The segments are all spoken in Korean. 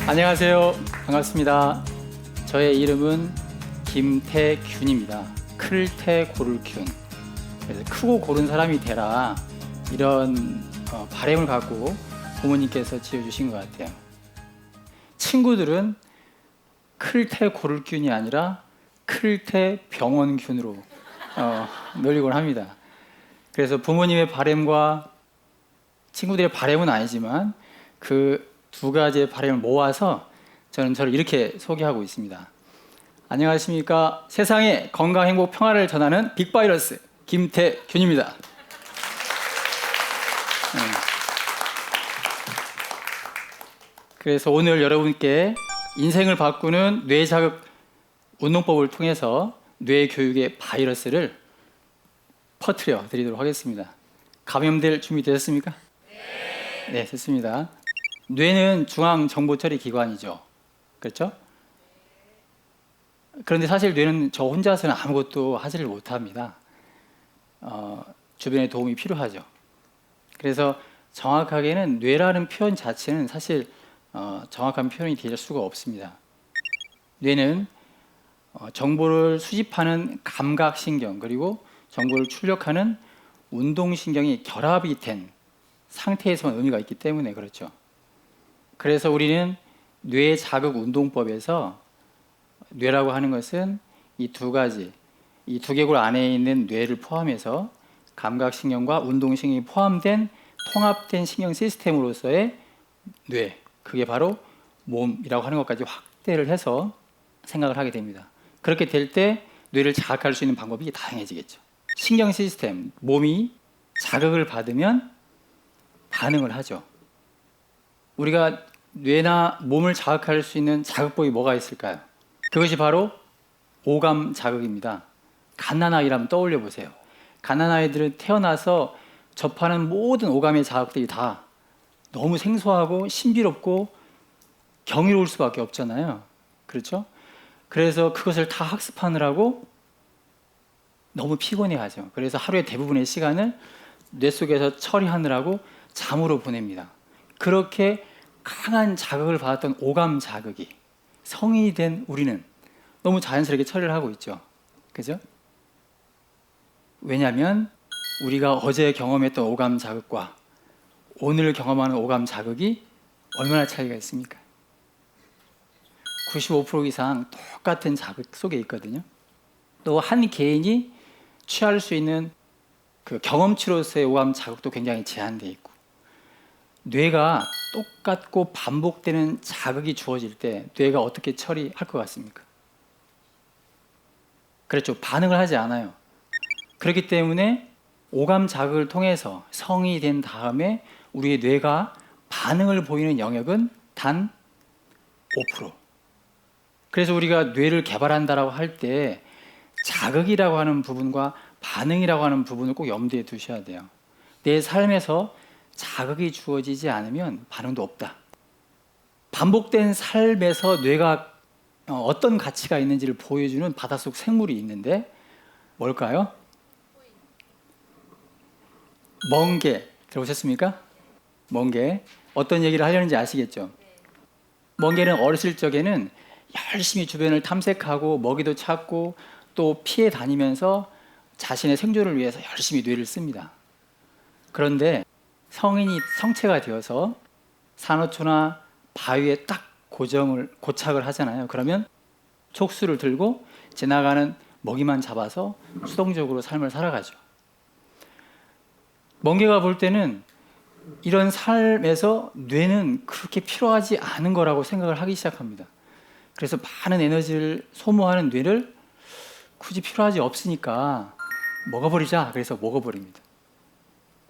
안녕하세요. 반갑습니다. 저의 이름은 김태균입니다. 클, 태, 고를 균. 그래서 크고 고른 사람이 되라, 이런 바람을 갖고 부모님께서 지어주신 것 같아요. 친구들은 클, 태, 고를 균이 아니라 클, 태, 병원 균으로 놀리곤 합니다. 그래서 부모님의 바람과 친구들의 바람은 아니지만 그 두 가지의 바람을 모아서 저는 저를 이렇게 소개하고 있습니다. 안녕하십니까. 세상에 건강, 행복, 평화를 전하는 빅바이러스 김태균입니다. 그래서 오늘 여러분께 인생을 바꾸는 뇌자극 운동법을 통해서 뇌 교육의 바이러스를 퍼뜨려 드리도록 하겠습니다. 감염될 준비 되셨습니까? 네, 됐습니다. 뇌는 중앙정보처리 기관이죠. 그렇죠? 그런데 사실 뇌는 저 혼자서는 아무것도 하지를 못합니다. 주변의 도움이 필요하죠. 그래서 정확하게는 뇌라는 표현 자체는 사실 정확한 표현이 될 수가 없습니다. 뇌는 정보를 수집하는 감각신경, 그리고 정보를 출력하는 운동신경이 결합이 된 상태에서만 의미가 있기 때문에 그렇죠. 그래서 우리는 뇌자극운동법에서 뇌라고 하는 것은 이 두 가지, 이 두개골 안에 있는 뇌를 포함해서 감각신경과 운동신경이 포함된 통합된 신경 시스템으로서의 뇌, 그게 바로 몸이라고 하는 것까지 확대를 해서 생각을 하게 됩니다. 그렇게 될 때 뇌를 자극할 수 있는 방법이 다양해지겠죠. 신경 시스템, 몸이 자극을 받으면 반응을 하죠. 우리가 뇌나 몸을 자극할 수 있는 자극법이 뭐가 있을까요? 그것이 바로 오감 자극입니다. 갓난아이라면 떠올려 보세요. 갓난아이들은 태어나서 접하는 모든 오감의 자극들이 다 너무 생소하고 신비롭고 경이로울 수밖에 없잖아요. 그렇죠? 그래서 그것을 다 학습하느라고 너무 피곤해하죠. 그래서 하루의 대부분의 시간을 뇌 속에서 처리하느라고 잠으로 보냅니다. 그렇게 강한 자극을 받았던 오감 자극이 성인이 된 우리는 너무 자연스럽게 처리를 하고 있죠. 그죠? 왜냐하면 우리가 어제 경험했던 오감 자극과 오늘 경험하는 오감 자극이 얼마나 차이가 있습니까? 95% 이상 똑같은 자극 속에 있거든요. 또 한 개인이 취할 수 있는 그 경험치로서의 오감 자극도 굉장히 제한되어 있고, 뇌가 똑같고 반복되는 자극이 주어질 때 뇌가 어떻게 처리할 것 같습니까? 그렇죠. 반응을 하지 않아요. 그렇기 때문에 오감 자극을 통해서 성이 된 다음에 우리의 뇌가 반응을 보이는 영역은 단 5%. 그래서 우리가 뇌를 개발한다라고 할 때 자극이라고 하는 부분과 반응이라고 하는 부분을 꼭 염두에 두셔야 돼요. 내 삶에서 자극이 주어지지 않으면 반응도 없다. 반복된 삶에서 뇌가 어떤 가치가 있는지를 보여주는 바닷속 생물이 있는데 뭘까요? 멍게. 들어보셨습니까? 멍게. 어떤 얘기를 하려는지 아시겠죠? 멍게는 어렸을 적에는 열심히 주변을 탐색하고 먹이도 찾고 또 피해 다니면서 자신의 생존을 위해서 열심히 뇌를 씁니다. 그런데 성인이 성체가 되어서 산호초나 바위에 딱 고착을 하잖아요. 그러면 촉수를 들고 지나가는 먹이만 잡아서 수동적으로 삶을 살아가죠. 멍게가 볼 때는 이런 삶에서 뇌는 그렇게 필요하지 않은 거라고 생각을 하기 시작합니다. 그래서 많은 에너지를 소모하는 뇌를 굳이 필요하지 없으니까 먹어버리자. 그래서 먹어버립니다.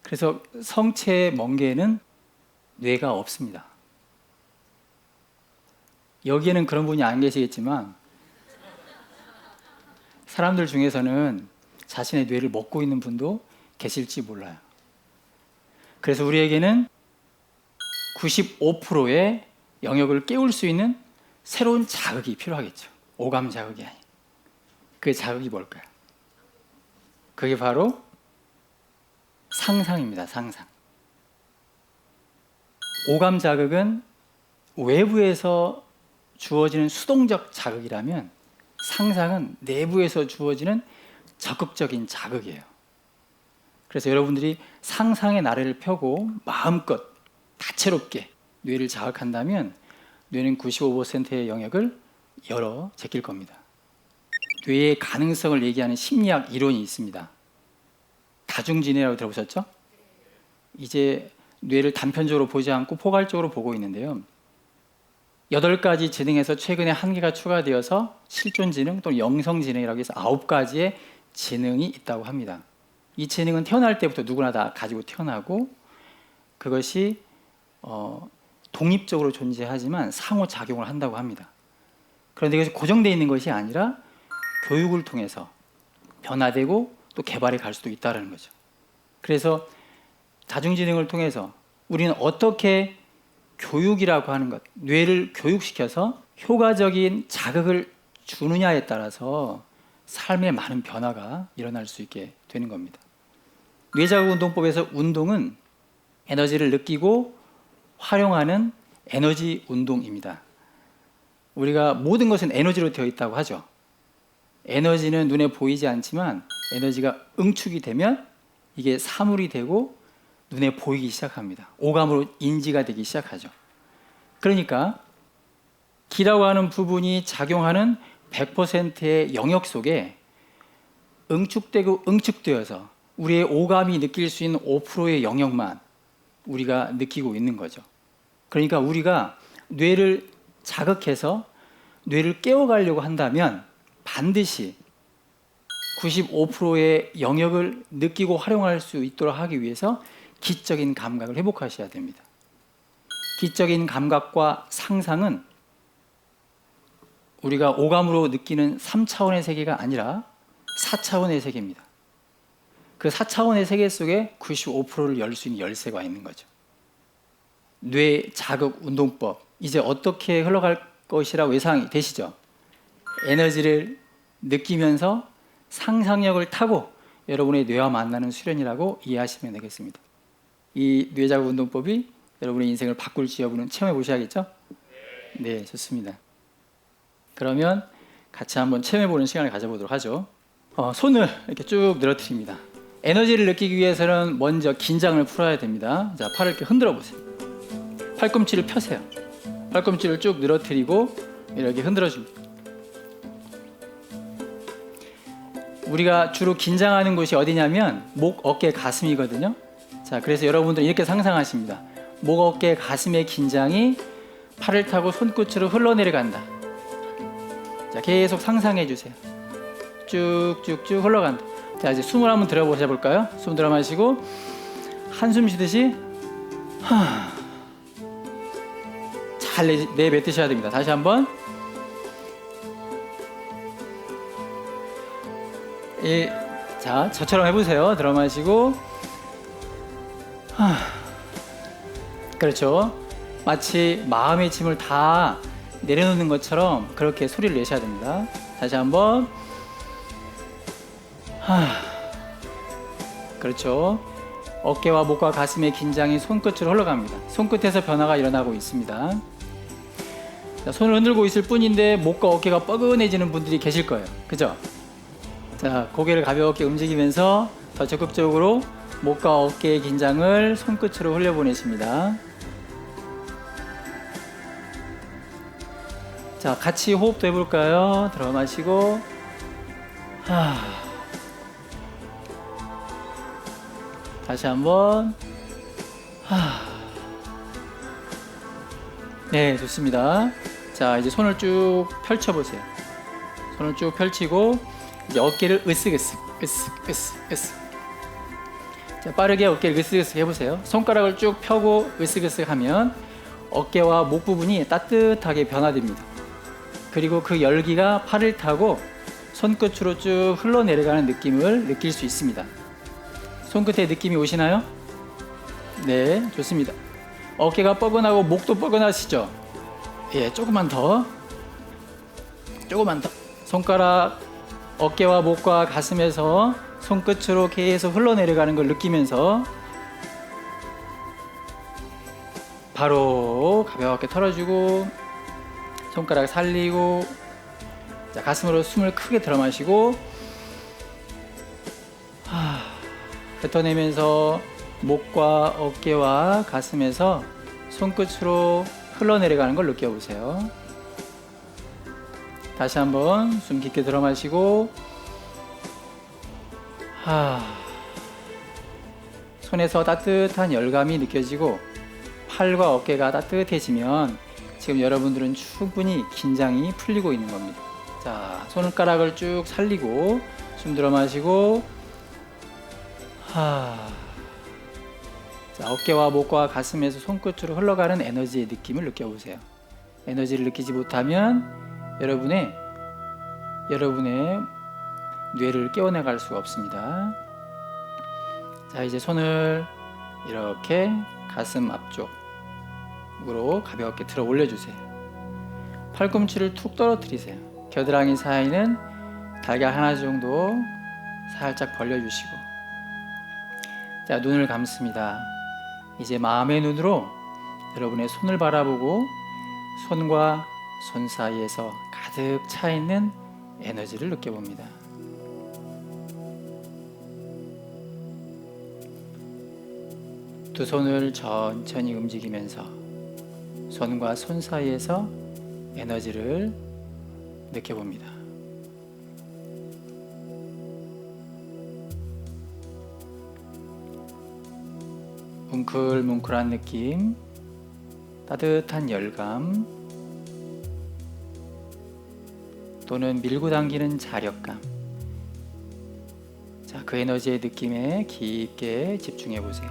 그래서 성체의 멍게는 뇌가 없습니다. 여기에는 그런 분이 안 계시겠지만 사람들 중에서는 자신의 뇌를 먹고 있는 분도 계실지 몰라요. 그래서 우리에게는 95%의 영역을 깨울 수 있는 새로운 자극이 필요하겠죠. 오감 자극이 아닌. 그 자극이 뭘까요? 그게 바로 상상입니다. 상상. 오감 자극은 외부에서 주어지는 수동적 자극이라면 상상은 내부에서 주어지는 적극적인 자극이에요. 그래서 여러분들이 상상의 나래를 펴고 마음껏 다채롭게 뇌를 자극한다면 뇌는 95%의 영역을 열어 제낄 겁니다. 뇌의 가능성을 얘기하는 심리학 이론이 있습니다. 다중지능이라고 들어보셨죠? 이제 뇌를 단편적으로 보지 않고 포괄적으로 보고 있는데요. 8가지 지능에서 최근에 1개가 추가되어서 실존지능 또는 영성지능이라고 해서 9가지의 지능이 있다고 합니다. 이 지능은 태어날 때부터 누구나 다 가지고 태어나고 그것이 독립적으로 존재하지만 상호작용을 한다고 합니다. 그런데 이것이 고정되어 있는 것이 아니라 교육을 통해서 변화되고 또 개발해 갈 수도 있다는 거죠. 그래서 다중지능을 통해서 우리는 어떻게 교육이라고 하는 것, 뇌를 교육시켜서 효과적인 자극을 주느냐에 따라서 삶에 많은 변화가 일어날 수 있게 되는 겁니다. 뇌자극운동법에서 운동은 에너지를 느끼고 활용하는 에너지 운동입니다. 우리가 모든 것은 에너지로 되어 있다고 하죠. 에너지는 눈에 보이지 않지만 에너지가 응축이 되면 이게 사물이 되고 눈에 보이기 시작합니다. 오감으로 인지가 되기 시작하죠. 그러니까 기라고 하는 부분이 작용하는 100%의 영역 속에 응축되고 응축되어서 우리의 오감이 느낄 수 있는 5%의 영역만 우리가 느끼고 있는 거죠. 그러니까 우리가 뇌를 자극해서 뇌를 깨워가려고 한다면 반드시 95%의 영역을 느끼고 활용할 수 있도록 하기 위해서 기적인 감각을 회복하셔야 됩니다. 기적인 감각과 상상은 우리가 오감으로 느끼는 3차원의 세계가 아니라 4차원의 세계입니다. 그 4차원의 세계 속에 95%를 열 수 있는 열쇠가 있는 거죠. 뇌 자극 운동법, 이제 어떻게 흘러갈 것이라고 예상이 되시죠? 에너지를 느끼면서 상상력을 타고 여러분의 뇌와 만나는 수련이라고 이해하시면 되겠습니다. 이 뇌자극 운동법이 여러분의 인생을 바꿀지 여부는 체험해 보셔야겠죠? 네, 좋습니다. 그러면 같이 한번 체험해 보는 시간을 가져보도록 하죠. 손을 이렇게 쭉 늘어뜨립니다. 에너지를 느끼기 위해서는 먼저 긴장을 풀어야 됩니다. 자, 팔을 이렇게 흔들어 보세요. 팔꿈치를 펴세요. 팔꿈치를 쭉 늘어뜨리고 이렇게 흔들어 줍니다. 우리가 주로 긴장하는 곳이 어디냐면 목, 어깨, 가슴이거든요. 자, 그래서 여러분들 이렇게 상상하십니다. 목, 어깨, 가슴의 긴장이 팔을 타고 손끝으로 흘러내려간다. 자, 계속 상상해 주세요. 쭉쭉쭉 흘러간다. 자, 이제 숨을 한번 들어보셔 볼까요? 숨 들어 마시고 한숨 쉬듯이 잘 내뱉으셔야 됩니다. 다시 한번. 자, 저처럼 해보세요. 들어 마시고 그렇죠. 마치 마음의 짐을 다 내려놓는 것처럼 그렇게 소리를 내셔야 됩니다. 다시 한번. 그렇죠. 어깨와 목과 가슴의 긴장이 손끝으로 흘러갑니다. 손끝에서 변화가 일어나고 있습니다. 자, 손을 흔들고 있을 뿐인데 목과 어깨가 뻐근해지는 분들이 계실 거예요. 그죠? 자, 고개를 가볍게 움직이면서 더 적극적으로 목과 어깨의 긴장을 손끝으로 흘려보내십니다. 자, 같이 호흡도 해볼까요? 들어 마시고 다시 한번. 네, 좋습니다. 자, 이제 손을 쭉 펼쳐보세요. 손을 쭉 펼치고 이제 어깨를 으쓱. 자, 빠르게 어깨를 으쓱 해보세요. 손가락을 쭉 펴고 으쓱 하면 어깨와 목 부분이 따뜻하게 변화됩니다. 그리고 그 열기가 팔을 타고 손끝으로 쭉 흘러내려가는 느낌을 느낄 수 있습니다. 손끝에 느낌이 오시나요? 네, 좋습니다. 어깨가 뻐근하고 목도 뻐근하시죠? 예, 조금만 더. 손가락 어깨와 목과 가슴에서 손끝으로 계속 흘러내려가는 걸 느끼면서 바로 가볍게 털어주고 손가락 살리고, 자, 가슴으로 숨을 크게 들어 마시고 뱉어내면서 목과 어깨와 가슴에서 손끝으로 흘러내려가는 걸 느껴보세요. 다시 한번 숨 깊게 들어 마시고 손에서 따뜻한 열감이 느껴지고 팔과 어깨가 따뜻해지면 지금 여러분들은 충분히 긴장이 풀리고 있는 겁니다. 자, 손가락을 쭉 살리고 숨 들어 마시고 자, 어깨와 목과 가슴에서 손끝으로 흘러가는 에너지의 느낌을 느껴보세요. 에너지를 느끼지 못하면 여러분의 뇌를 깨워나갈 수가 없습니다. 자, 이제 손을 이렇게 가슴 앞쪽으로 가볍게 들어 올려주세요. 팔꿈치를 툭 떨어뜨리세요. 겨드랑이 사이는 달걀 하나 정도 살짝 벌려주시고, 자, 눈을 감습니다. 이제 마음의 눈으로 여러분의 손을 바라보고 손과 손 사이에서 가득 차 있는 에너지를 느껴봅니다. 두 손을 천천히 움직이면서 손과 손 사이에서 에너지를 느껴봅니다. 뭉클뭉클한 느낌, 따뜻한 열감, 또는 밀고 당기는 자력감. 자, 그 에너지의 느낌에 깊게 집중해 보세요.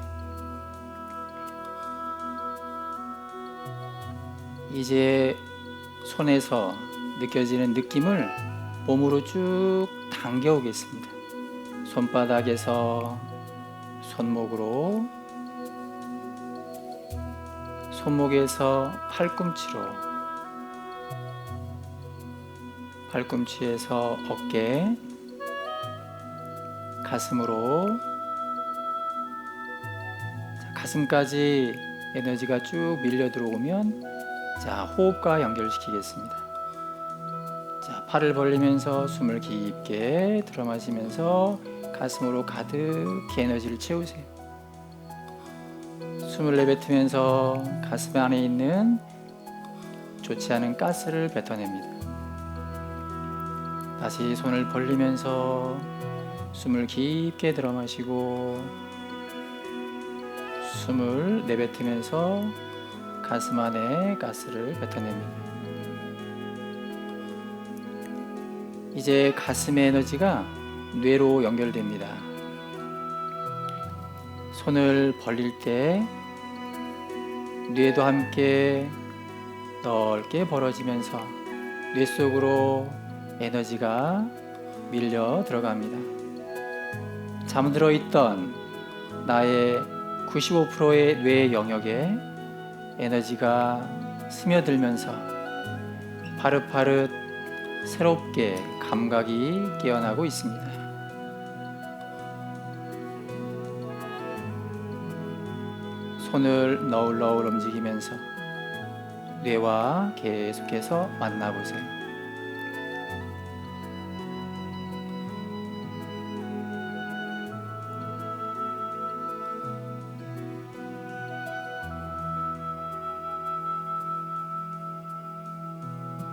이제 손에서 느껴지는 느낌을 몸으로 쭉 당겨 오겠습니다. 손바닥에서 손목으로, 손목에서 팔꿈치로, 팔꿈치에서 어깨, 가슴으로, 자, 가슴까지 에너지가 쭉 밀려 들어오면, 자, 호흡과 연결시키겠습니다. 자, 팔을 벌리면서 숨을 깊게 들어 마시면서 가슴으로 가득히 에너지를 채우세요. 숨을 내뱉으면서 가슴 안에 있는 좋지 않은 가스를 뱉어냅니다. 다시 손을 벌리면서 숨을 깊게 들어 마시고 숨을 내뱉으면서 가슴 안에 가스를 뱉어냅니다. 이제 가슴의 에너지가 뇌로 연결됩니다. 손을 벌릴 때 뇌도 함께 넓게 벌어지면서 뇌 속으로 에너지가 밀려 들어갑니다. 잠들어 있던 나의 95%의 뇌 영역에 에너지가 스며들면서 파릇파릇 새롭게 감각이 깨어나고 있습니다. 손을 너울너울 움직이면서 뇌와 계속해서 만나보세요.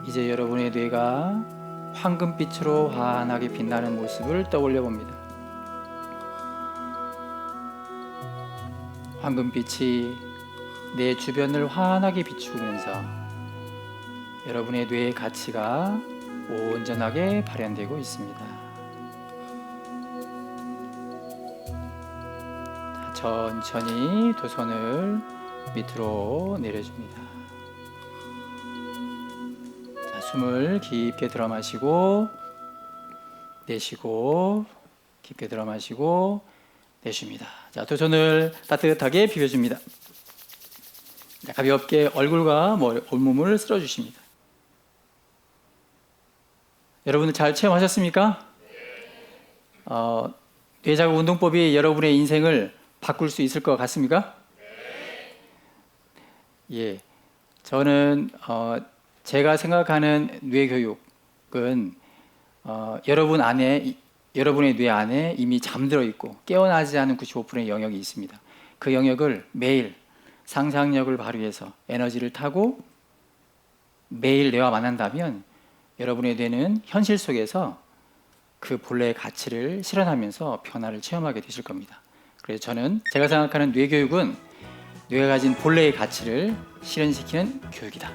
이제 여러분의 뇌가 황금빛으로 환하게 빛나는 모습을 떠올려 봅니다. 황금빛이 내 주변을 환하게 비추면서 여러분의 뇌의 가치가 온전하게 발현되고 있습니다. 천천히 두 손을 밑으로 내려줍니다. 자, 숨을 깊게 들어 마시고 내쉬고, 깊게 들어 마시고 내쉽니다. 자, 두 손을 따뜻하게 비벼줍니다. 자, 가볍게 얼굴과 온몸을 쓸어주십니다. 여러분들 잘 체험하셨습니까? 뇌자극 운동법이 여러분의 인생을 바꿀 수 있을 것 같습니까? 예, 저는 제가 생각하는 뇌 교육은 여러분의 뇌 안에 이미 잠들어 있고 깨어나지 않은 95%의 영역이 있습니다. 그 영역을 매일 상상력을 발휘해서 에너지를 타고 매일 뇌와 만난다면 여러분의 뇌는 현실 속에서 그 본래의 가치를 실현하면서 변화를 체험하게 되실 겁니다. 그래서 저는 제가 생각하는 뇌 교육은 뇌가 가진 본래의 가치를 실현시키는 교육이다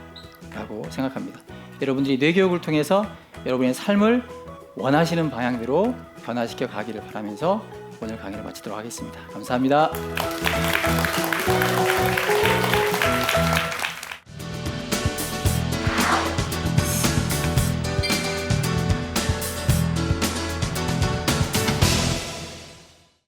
라고 생각합니다. 여러분들이 뇌 교육을 통해서 여러분의 삶을 원하시는 방향대로 변화시켜 가기를 바라면서 오늘 강의를 마치도록 하겠습니다. 감사합니다.